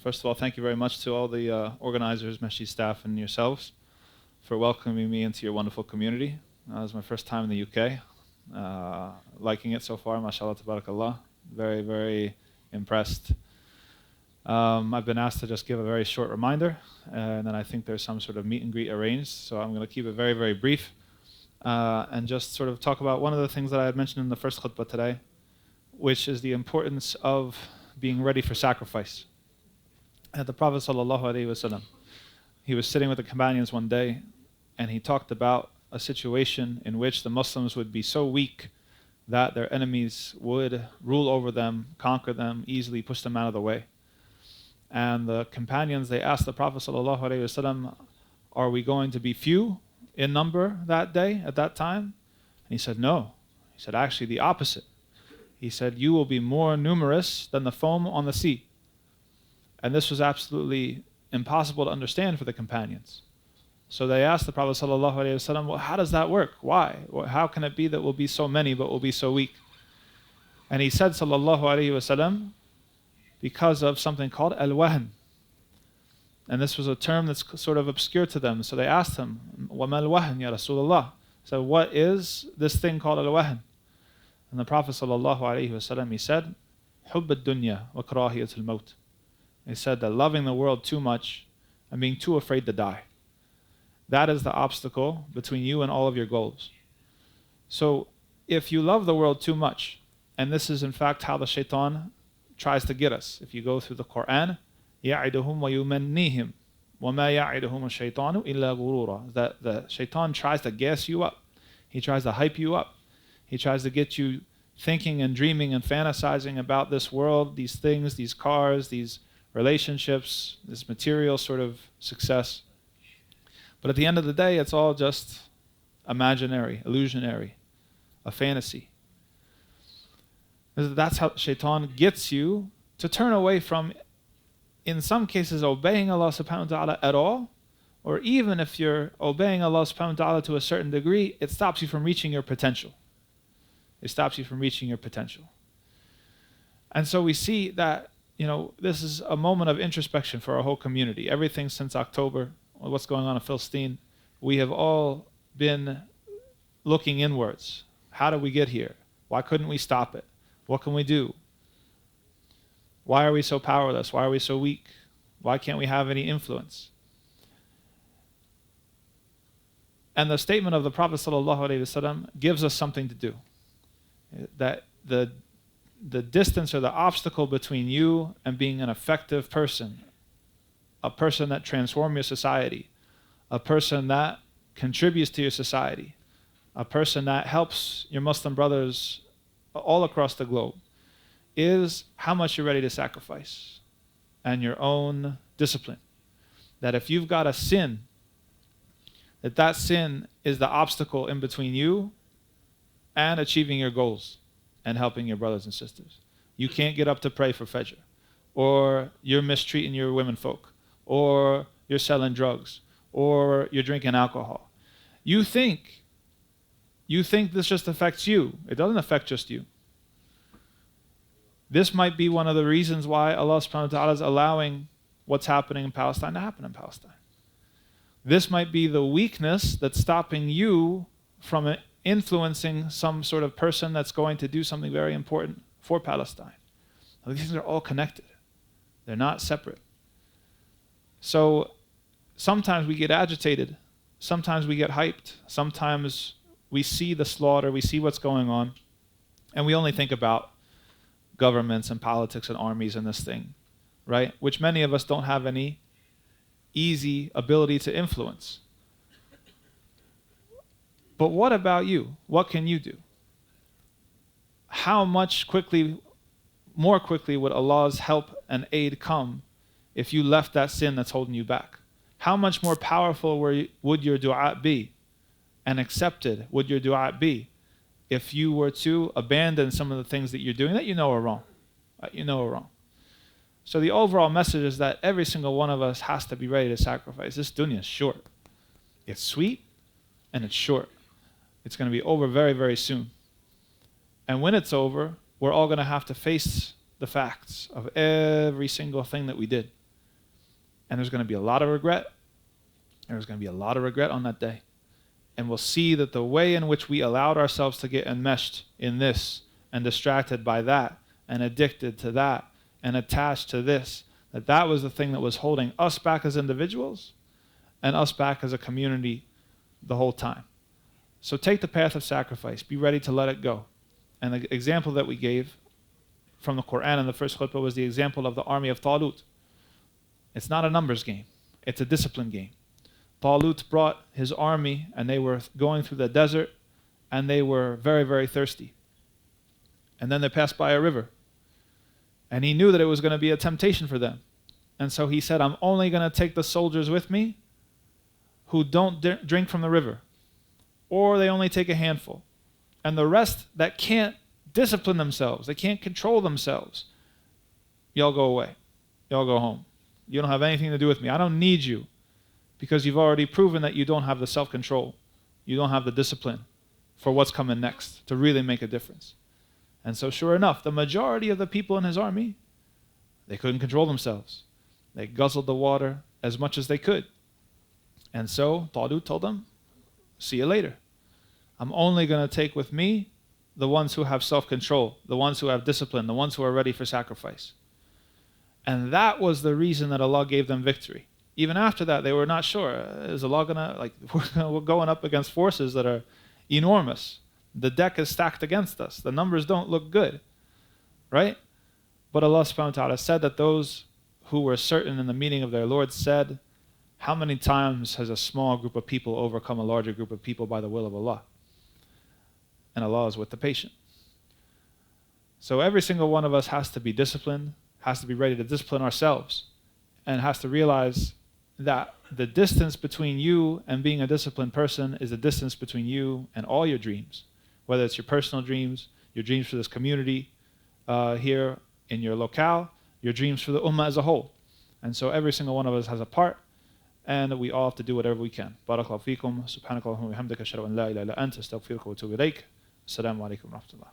First of all, thank you very much to all the organizers, Masjid staff, and yourselves for welcoming me into your wonderful community. It was my first time in the UK. Liking it so far, mashallah, tabarakallah. Very, very impressed. I've been asked to just give a very short reminder, and then I think there's some sort of meet and greet arranged, so I'm going to keep it very, very brief, and just sort of talk about one of the things that I had mentioned in the first khutbah today, which is the importance of being ready for sacrifice. And the Prophet ﷺ, he was sitting with the companions one day, and he talked about a situation in which the Muslims would be so weak that their enemies would rule over them, conquer them, easily push them out of the way. And the companions, they asked the Prophet ﷺ, are we going to be few in number that day, at that time? And he said, no. He said, actually the opposite. He said, you will be more numerous than the foam on the sea. And this was absolutely impossible to understand for the companions. So they asked the Prophet ﷺ, well, how does that work? Why? How can it be that we'll be so many but we'll be so weak? And he said, ﷺ, because of something called al-wahn. And this was a term that's sort of obscure to them. So they asked him, وَمَا الْوَهْنِ يَا رَسُولَ اللَّهِ. So what is this thing called al-wahn? And the Prophet ﷺ, he said, حُبَّ الدُّنْيَا وَكَرَاهِيَةُ الْمَوْتِ. He said that loving the world too much and being too afraid to die. That is the obstacle between you and all of your goals. So if you love the world too much, and this is in fact how the shaitan tries to get us. If you go through the Quran, يَعِدُهُمْ وَيُمَنِّيهِمْ وَمَا يَعِدُهُمُ الشَّيْطَانُ إِلَّا غُرُورًا. That the shaitan tries to gas you up. He tries to hype you up. He tries to get you thinking and dreaming and fantasizing about this world, these things, these cars, these relationships, this material sort of success. But at the end of the day, it's all just imaginary, illusionary, a fantasy. That's how shaitan gets you to turn away from, in some cases, obeying Allah subhanahu wa ta'ala at all, or even if you're obeying Allah subhanahu wa ta'ala to a certain degree, it stops you from reaching your potential. It stops you from reaching your potential. And so we see that, this is a moment of introspection for our whole community. Everything since October, what's going on in Philistine, we have all been looking inwards. How did we get here? Why couldn't we stop it? What can we do? Why are we so powerless? Why are we so weak? Why can't we have any influence? And the statement of the Prophet ﷺ gives us something to do. That the distance or the obstacle between you and being an effective person, a person that transforms your society, a person that contributes to your society, a person that helps your Muslim brothers all across the globe, is how much you're ready to sacrifice and your own discipline. That if you've got a sin, that sin is the obstacle in between you and achieving your goals and helping your brothers and sisters. You can't get up to pray for Fajr, or you're mistreating your women folk, or you're selling drugs, or you're drinking alcohol. You think this just affects you. It doesn't affect just you. This might be one of the reasons why Allah subhanahu wa ta'ala is allowing what's happening in Palestine to happen in Palestine. This might be the weakness that's stopping you from influencing some sort of person that's going to do something very important for Palestine. These things are all connected. They're not separate. So sometimes we get agitated. Sometimes we get hyped. Sometimes we see the slaughter, we see what's going on, and we only think about governments and politics and armies and this thing, right? Which many of us don't have any easy ability to influence. But what about you? What can you do? How much more quickly would Allah's help and aid come if you left that sin that's holding you back? How much more powerful would your dua be and accepted would your dua be if you were to abandon some of the things that you're doing that you know are wrong? So the overall message is that every single one of us has to be ready to sacrifice. This dunya is short. It's sweet and it's short. It's going to be over very, very soon. And when it's over, we're all going to have to face the facts of every single thing that we did. And there's going to be a lot of regret. There's going to be a lot of regret on that day. And we'll see that the way in which we allowed ourselves to get enmeshed in this and distracted by that and addicted to that and attached to this, that was the thing that was holding us back as individuals and us back as a community the whole time. So take the path of sacrifice. Be ready to let it go. And the example that we gave from the Quran in the first khutbah was the example of the army of Talut. It's not a numbers game. It's a discipline game. Talut brought his army, and they were going through the desert, and they were very, very thirsty. And then they passed by a river. And he knew that it was going to be a temptation for them. And so he said, I'm only going to take the soldiers with me who don't drink from the river, or they only take a handful. And the rest that can't discipline themselves, they can't control themselves, y'all go away. Y'all go home. You don't have anything to do with me. I don't need you, because you've already proven that you don't have the self-control. You don't have the discipline for what's coming next to really make a difference. And so sure enough, the majority of the people in his army, they couldn't control themselves. They guzzled the water as much as they could. And so Talut told them, see you later. I'm only going to take with me the ones who have self-control, the ones who have discipline, the ones who are ready for sacrifice. And that was the reason that Allah gave them victory. Even after that, they were not sure. Is Allah going to, we're going up against forces that are enormous. The deck is stacked against us. The numbers don't look good, right? But Allah subhanahu wa ta'ala said that those who were certain in the meaning of their Lord said, how many times has a small group of people overcome a larger group of people by the will of Allah? And Allah is with the patient. So every single one of us has to be disciplined, has to be ready to discipline ourselves, and has to realize that the distance between you and being a disciplined person is the distance between you and all your dreams, whether it's your personal dreams, your dreams for this community here in your locale, your dreams for the ummah as a whole. And so every single one of us has a part, and we all have to do whatever we can. Barakallahu feekum, subhanakallahumma wa bihamdika, ashhadu an la ilaha illa anta, astaghfiruka wa atubu ilayk. Assalamu alaikum wa rahmatullah.